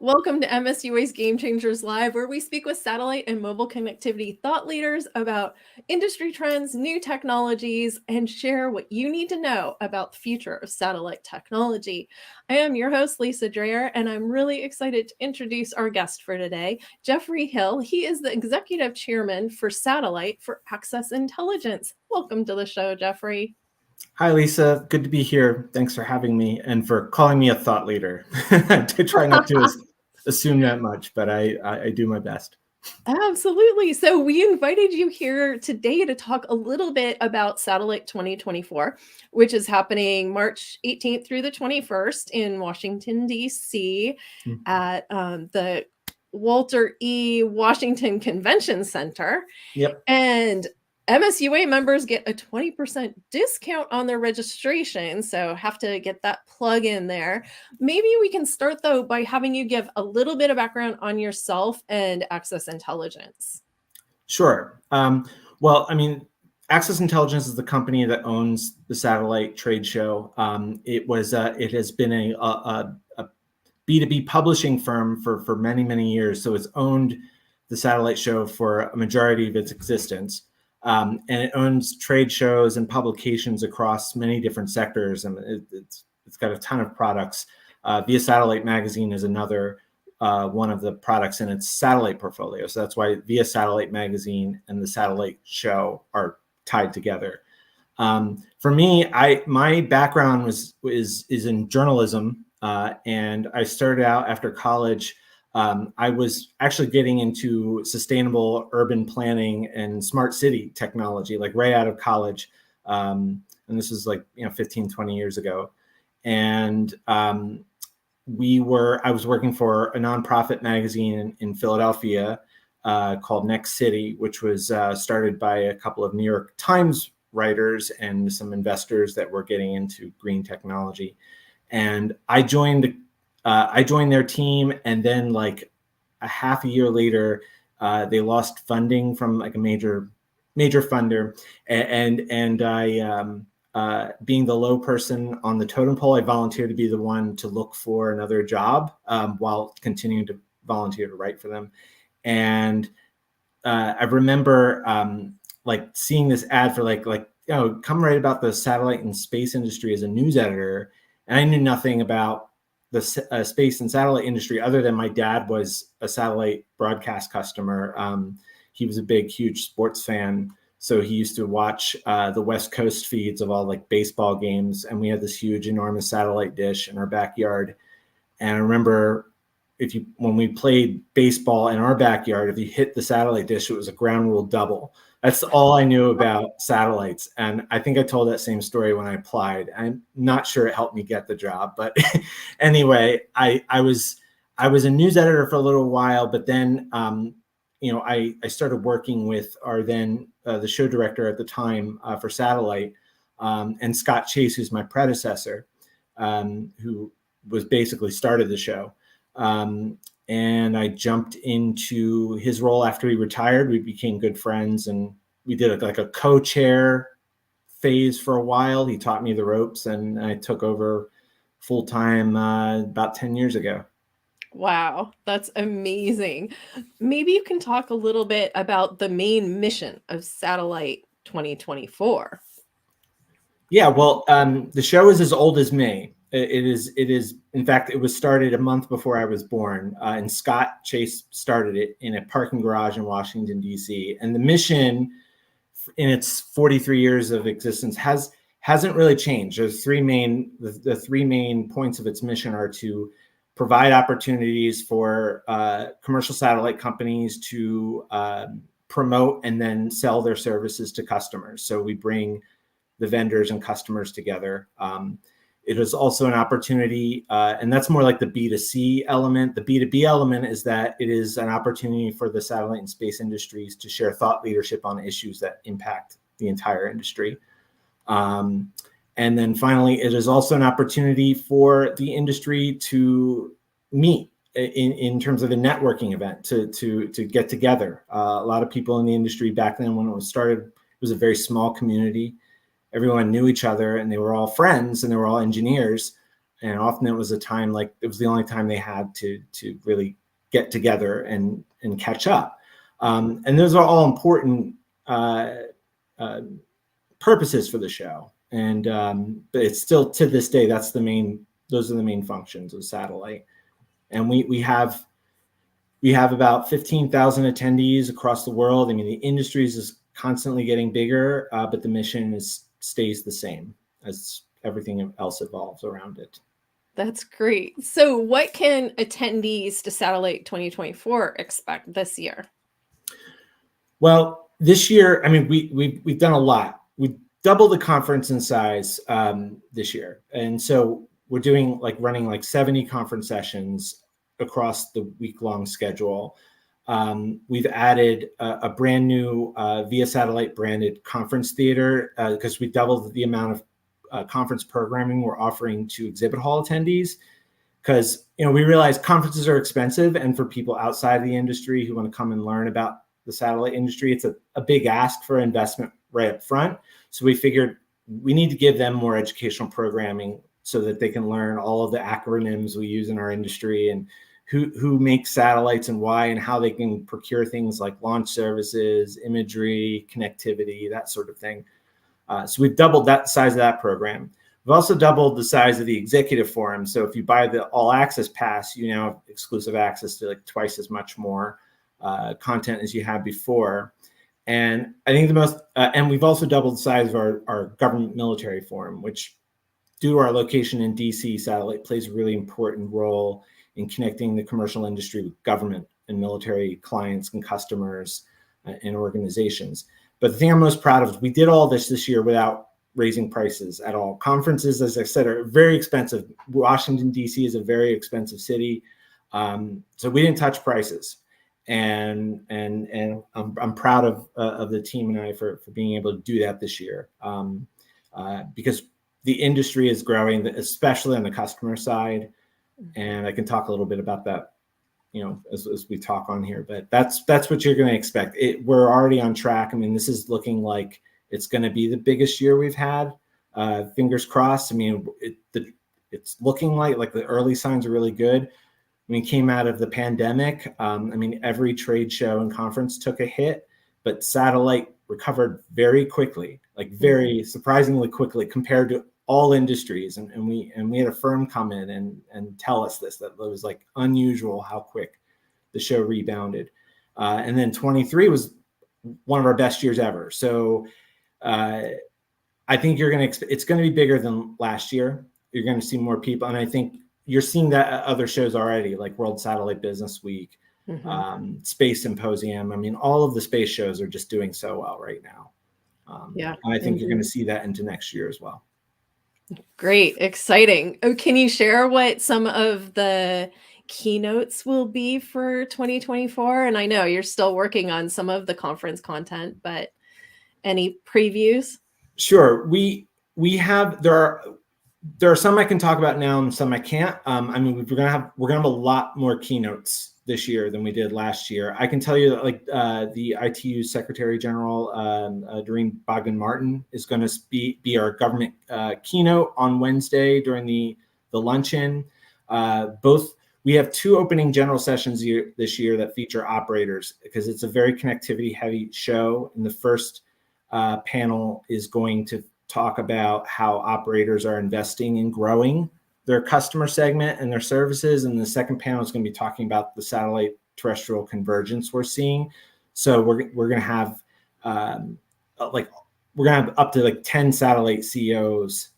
Welcome to MSUA's Game Changers Live, where we speak with satellite and mobile connectivity thought leaders about industry trends, new technologies, and share what you need to know about the future of satellite technology. I am your host, Lisa Dreyer, and I'm really excited to introduce our guest for today, Jeffrey Hill. He is the executive chairman for Satellite for Access Intelligence. Welcome to the show, Jeffrey. Hi, Lisa. Good to be here. Thanks for having me and for calling me a thought leader. I try not to assume that much, but I do my best. Absolutely. So, we invited you here today to talk a little bit about Satellite 2024, which is happening March 18th through the 21st in Washington, D.C. at the Walter E. Washington Convention Center. Yep. And MSUA members get a 20% discount on their registration, so have to get that plug in there. Maybe we can start, though, by having you give a little bit of background on yourself and Access Intelligence. Sure. Access Intelligence is the company that owns the satellite trade show. It has been a B2B publishing firm for many, many years. So it's owned the satellite show for a majority of its existence. And it owns trade shows and publications across many different sectors. And it's got a ton of products. Via Satellite Magazine is another one of the products in its satellite portfolio. So that's why Via Satellite Magazine and the Satellite Show are tied together. For me, my background is in journalism. And I started out after college. I was actually getting into sustainable urban planning and smart city technology, like right out of college. And this was 15, 20 years ago. And I was working for a nonprofit magazine in Philadelphia called Next City, which was started by a couple of New York Times writers and some investors that were getting into green technology. And I joined their team, and then like a half a year later, they lost funding from like a major funder, and I, being the low person on the totem pole, I volunteered to be the one to look for another job while continuing to volunteer to write for them. And I remember seeing this ad for come write about the satellite and space industry as a news editor. And I knew nothing about the space and satellite industry other than my dad was a satellite broadcast customer. He was a big, huge sports fan. So he used to watch the West Coast feeds of all like baseball games. And we had this huge, enormous satellite dish in our backyard. And I remember when we played baseball in our backyard, if you hit the satellite dish, it was a ground rule double. That's all I knew about satellites. And I think I told that same story when I applied. I'm not sure it helped me get the job, but anyway, I was a news editor for a little while, but then, I started working with the show director at the time for Satellite, and Scott Chase, who's my predecessor, who was basically started the show. And I jumped into his role after he retired. We became good friends, and we did a co-chair phase for a while. He taught me the ropes, and I took over full time about 10 years ago. Wow, that's amazing. Maybe you can talk a little bit about the main mission of Satellite 2024. Yeah, well, the show is as old as me. It is. In fact, it was started a month before I was born, and Scott Chase started it in a parking garage in Washington, D.C. And the mission, in its 43 years of existence, hasn't really changed. There's the three main points of its mission are to provide opportunities for commercial satellite companies to promote and then sell their services to customers. So we bring the vendors and customers together. It is also an opportunity, and that's more like the B2C element. The B2B element is that it is an opportunity for the satellite and space industries to share thought leadership on issues that impact the entire industry. And then finally, it is also an opportunity for the industry to meet in terms of a networking event, to get together. A lot of people in the industry back then when it was started, it was a very small community. Everyone knew each other and they were all friends and they were all engineers. and often it was a time like it was the only time they had to really get together and catch up. And those are all important purposes for the show. And but it's still to this day, those are the main functions of Satellite. And we have about 15,000 attendees across the world. I mean, the industry is constantly getting bigger, but the mission stays the same as everything else evolves around it. That's great. So what can attendees to Satellite 2024 expect this year? Well, this year, I mean, we've done a lot. We doubled the conference in size this year. And so we're running like 70 conference sessions across the week-long schedule. We've added a brand new Via Satellite branded conference theater because we doubled the amount of conference programming we're offering to exhibit hall attendees. Because we realize conferences are expensive, and for people outside the industry who want to come and learn about the satellite industry, it's a big ask for investment right up front. So we figured we need to give them more educational programming so that they can learn all of the acronyms we use in our industry and who makes satellites and why, and how they can procure things like launch services, imagery, connectivity, that sort of thing. So we've doubled that size of that program. We've also doubled the size of the executive forum. So if you buy the all access pass, you now have exclusive access to like twice as much more content as you had before. And I think and we've also doubled the size of our government military forum, which due to our location in DC, Satellite plays a really important role in connecting the commercial industry with government and military clients and customers and organizations. But the thing I'm most proud of is we did all this year without raising prices at all. Conferences, as I said, are very expensive. Washington, DC is a very expensive city. So we didn't touch prices. And I'm proud of the team and I for being able to do that this year because the industry is growing, especially on the customer side. And I can talk a little bit about that, as we talk on here. But that's what you're going to expect. We're already on track. I mean, this is looking like it's going to be the biggest year we've had. Fingers crossed. I mean, it's looking like the early signs are really good. I mean, came out of the pandemic. I mean, every trade show and conference took a hit, but Satellite recovered very quickly, like very surprisingly quickly compared to all industries. And we had a firm come in and tell us that it was like unusual how quick the show rebounded. And then 23 was one of our best years ever. So I think it's going to be bigger than last year. You're going to see more people. And I think you're seeing that at other shows already, like World Satellite Business Week, Space Symposium. I mean, all of the space shows are just doing so well right now. And I think you're going to see that into next year as well. Great. Exciting. Oh, can you share what some of the keynotes will be for 2024? And I know you're still working on some of the conference content, but any previews? Sure. There are some I can talk about now and some I can't. I mean, we're gonna have a lot more keynotes this year than we did last year. I can tell you that the ITU Secretary General Doreen Bogdan-Martin is going to be our government keynote on Wednesday during the luncheon. We have two opening general sessions this year that feature operators because it's a very connectivity heavy show. And the first panel is going to talk about how operators are investing in growing their customer segment and their services. And the second panel is going to be talking about the satellite terrestrial convergence we're seeing. So we're going to have up to like 10 satellite CEOs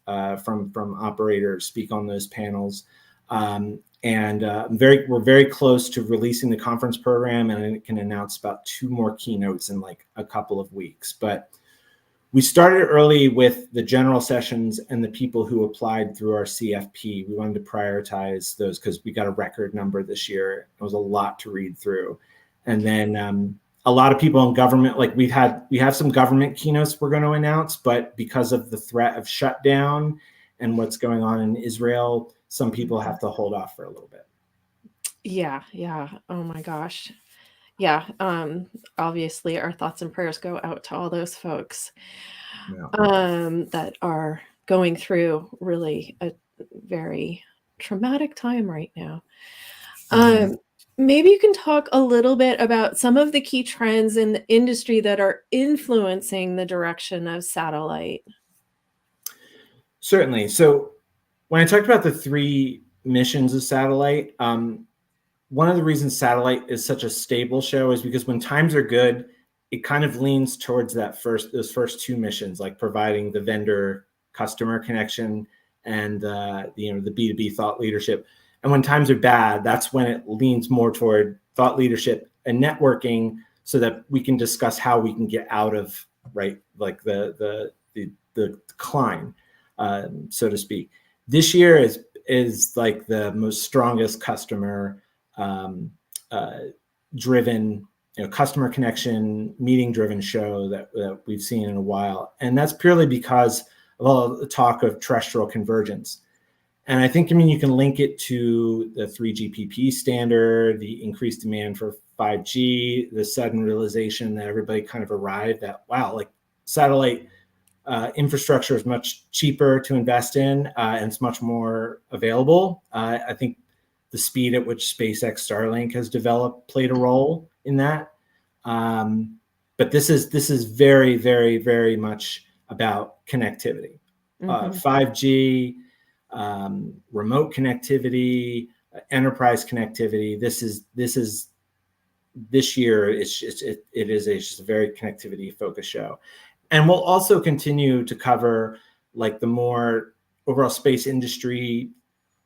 from operators speak on those panels. We're very close to releasing the conference program, and I can announce about 2 more keynotes in like a couple of weeks. But we started early with the general sessions and the people who applied through our CFP. We wanted to prioritize those because we got a record number this year. It was a lot to read through. And then a lot of people in government, like we have some government keynotes we're going to announce, but because of the threat of shutdown and what's going on in Israel, some people have to hold off for a little bit. Yeah. Oh my gosh. Yeah. Obviously our thoughts and prayers go out to all those folks that are going through really a very traumatic time right now. Mhm. Maybe you can talk a little bit about some of the key trends in the industry that are influencing the direction of satellite. Certainly. So when I talked about the three missions of satellite, one of the reasons satellite is such a stable show is because when times are good, it kind of leans towards those first two missions, like providing the vendor customer connection and the B2B thought leadership. And when times are bad, that's when it leans more toward thought leadership and networking, so that we can discuss how we can get out of like the decline, so to speak. This year is like the most strongest customer driven, customer connection, meeting driven show that we've seen in a while. And that's purely because of all the talk of terrestrial convergence. And I think, you can link it to the 3GPP standard, the increased demand for 5G, the sudden realization that everybody kind of arrived at, wow, like satellite infrastructure is much cheaper to invest in, and it's much more available. I think the speed at which SpaceX Starlink has developed played a role in that. But this is very, very, very much about connectivity, 5G, remote connectivity, enterprise connectivity. This year it is just a very connectivity focused show. And we'll also continue to cover like the more overall space industry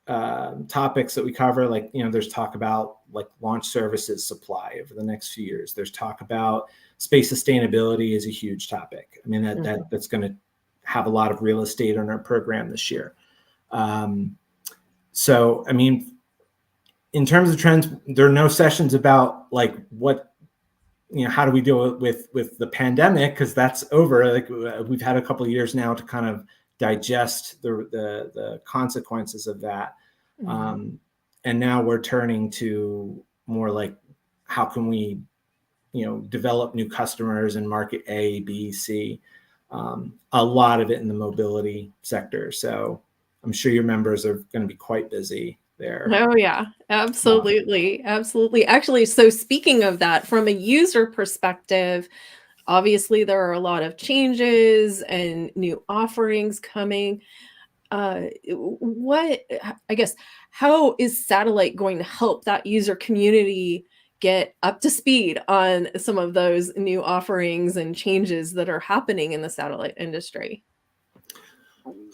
topics that we cover. Like, there's talk about like launch services supply over the next few years. There's talk about space sustainability is a huge topic. I mean, that's going to have a lot of real estate on our program this year. So, I mean, in terms of trends, there are no sessions about like what, how do we deal with the pandemic, because that's over. Like, we've had a couple of years now to kind of digest the consequences of that. And now we're turning to more like, how can we, develop new customers in market A, B, C, a lot of it in the mobility sector. So I'm sure your members are going to be quite busy there. Oh yeah, absolutely. Absolutely. Actually, so speaking of that, from a user perspective, obviously there are a lot of changes and new offerings coming. I guess, how is satellite going to help that user community get up to speed on some of those new offerings and changes that are happening in the satellite industry?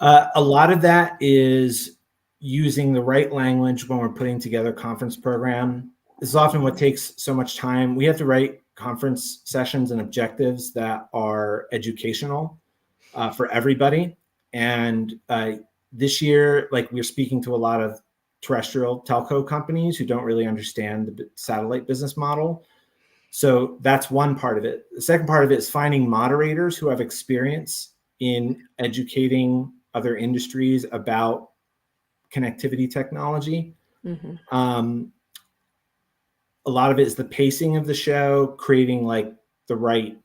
A lot of that is using the right language when we're putting together a conference program. This is often what takes so much time. We have to write conference sessions and objectives that are educational for everybody. And this year, like, we're speaking to a lot of terrestrial telco companies who don't really understand the satellite business model. So that's one part of it. The second part of it is finding moderators who have experience in educating other industries about connectivity technology. A lot of it is the pacing of the show, creating like the right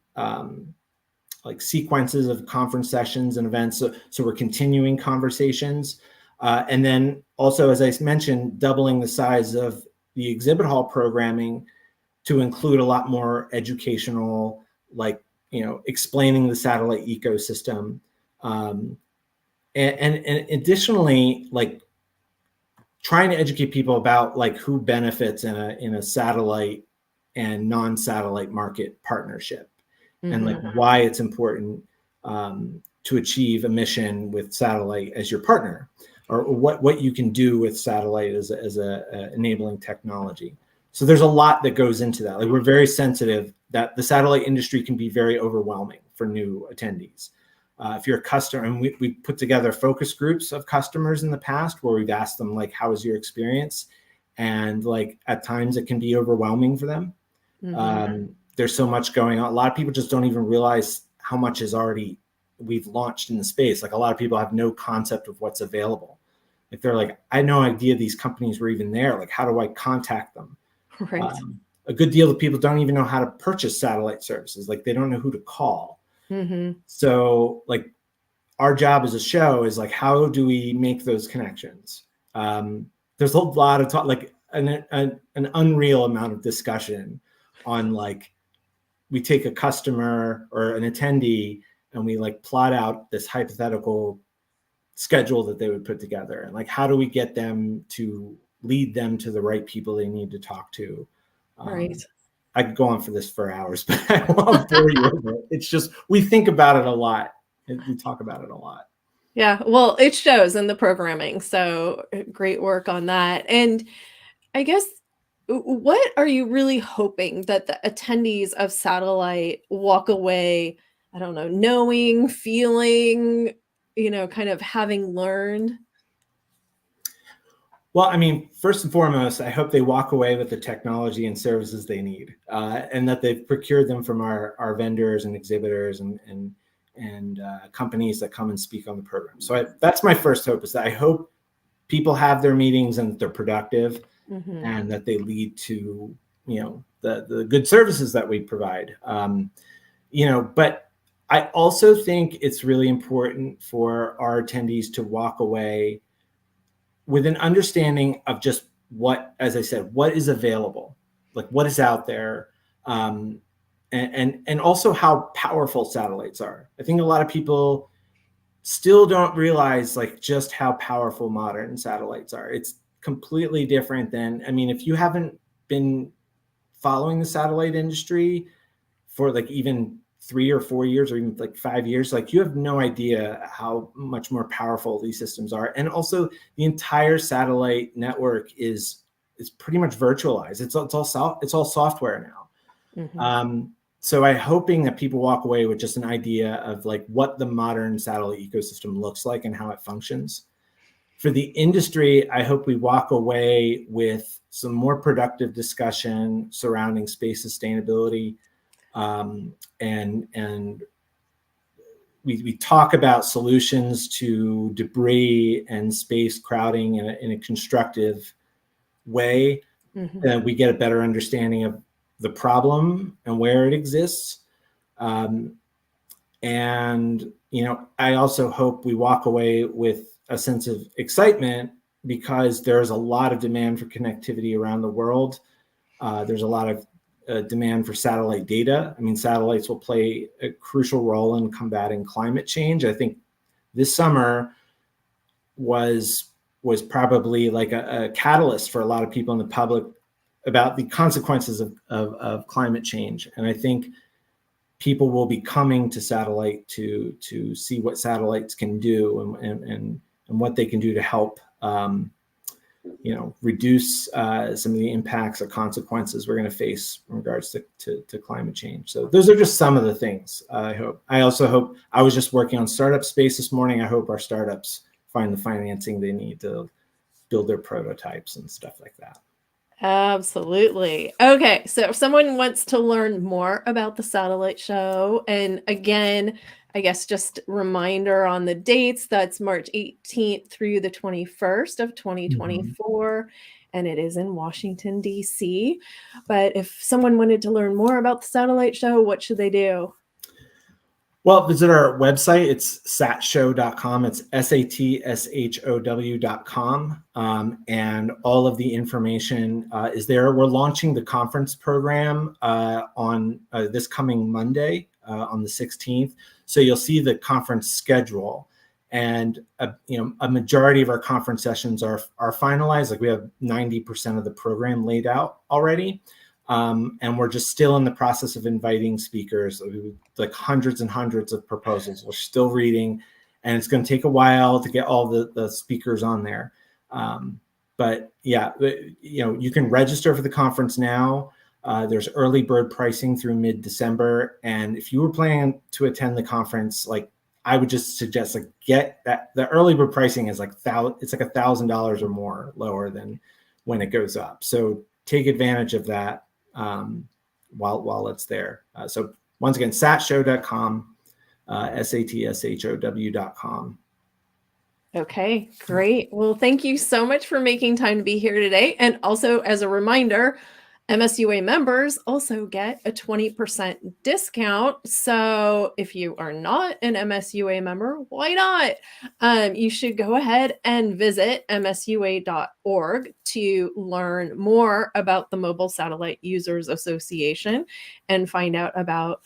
like sequences of conference sessions and events. So we're continuing conversations. And then also, as I mentioned, doubling the size of the exhibit hall programming to include a lot more educational, like, explaining the satellite ecosystem. And additionally, like, trying to educate people about like who benefits in a satellite and non-satellite market partnership, and like why it's important to achieve a mission with satellite as your partner, or what you can do with satellite as a enabling technology. So there's a lot that goes into that. Like, we're very sensitive that the satellite industry can be very overwhelming for new attendees. If you're a customer, and we put together focus groups of customers in the past where we've asked them, like, how was your experience? And like, at times it can be overwhelming for them. There's so much going on. A lot of people just don't even realize how much we've launched in the space. Like, a lot of people have no concept of what's available. Like, they're like, I had no idea these companies were even there. Like, how do I contact them? Right. A good deal of people don't even know how to purchase satellite services. Like, they don't know who to call. So like, our job as a show is like, how do we make those connections? There's a lot of talk, like an unreal amount of discussion on like, we take a customer or an attendee and we like plot out this hypothetical schedule that they would put together, and like, how do we get them to lead them to the right people they need to talk to. Right. I could go on for this for hours, but I won't bore you with it. It's just, we think about it a lot. We talk about it a lot. Yeah, well, it shows in the programming. So great work on that. And I guess, what are you really hoping that the attendees of Satellite walk away, I don't know, knowing, feeling, kind of having learned? Well, I mean, first and foremost, I hope they walk away with the technology and services they need, and that they've procured them from our vendors and exhibitors and companies that come and speak on the program. So that's my first hope, is that I hope people have their meetings and that they're productive, and that they lead to, the good services that we provide. But I also think it's really important for our attendees to walk away with an understanding of just what, as I said, what is available, like what is out there, and also how powerful satellites are. I think a lot of people still don't realize like just how powerful modern satellites are. It's completely different than, I mean, if you haven't been following the satellite industry for like even 3 or 4 years or even like 5 years, like you have no idea how much more powerful these systems are. And also the entire satellite network is pretty much virtualized. It's all software now. So I'm hoping that people walk away with just an idea of like what the modern satellite ecosystem looks like and how it functions. For the industry, I hope we walk away with some more productive discussion surrounding space sustainability. And we talk about solutions to debris and space crowding in a constructive way, and we get a better understanding of the problem and where it exists. And I also hope we walk away with a sense of excitement, because there's a lot of demand for connectivity around the world. There's a lot of demand for satellite data. I mean, satellites will play a crucial role in combating climate change. I think this summer was probably like a catalyst for a lot of people in the public about the consequences of climate change. And I think people will be coming to satellite to see what satellites can do and what they can do to help reduce some of the impacts or consequences we're going to face in regards to climate change. So those are just some of the things I hope. I also hope, I was just working on startup space this morning. I hope our startups find the financing they need to build their prototypes and stuff like that. Absolutely. Okay, so if someone wants to learn more about the satellite show, and again, I guess just reminder on the dates, that's March 18th through the 21st of 2024, and it is in Washington, D.C. But if someone wanted to learn more about the satellite show, what should they do? Well, visit our website. It's satshow.com. It's satshow.com. And all of the information is there. We're launching the conference program on this coming Monday on the 16th. So you'll see the conference schedule. And a majority of our conference sessions are finalized. Like we have 90% of the program laid out already. And we're just still in the process of inviting speakers, like hundreds and hundreds of proposals. We're still reading, and it's going to take a while to get all the speakers on there. But yeah, you can register for the conference now. There's early bird pricing through mid-December. And if you were planning to attend the conference, like I would just suggest like get that. The early bird pricing is like it's like $1,000 or more lower than when it goes up. So take advantage of that while it's there. So once again, satshow.com, satshow.com. Okay, great. Well, thank you so much for making time to be here today. And also, as a reminder, MSUA members also get a 20% discount. So if you are not an MSUA member, why not? You should go ahead and visit msua.org to learn more about the Mobile Satellite Users Association and find out about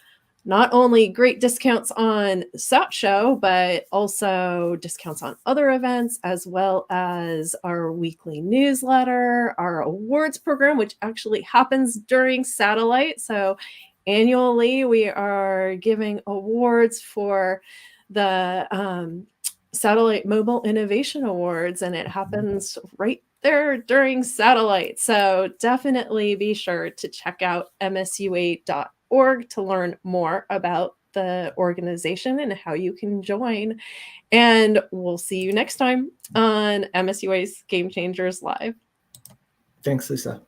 not only great discounts on SAT Show, but also discounts on other events, as well as our weekly newsletter, our awards program, which actually happens during Satellite. So annually, we are giving awards for the Satellite Mobile Innovation Awards, and it happens right there during Satellite. So definitely be sure to check out msua.org to learn more about the organization and how you can join. And we'll see you next time on MSUA's Game Changers Live. Thanks, Lisa.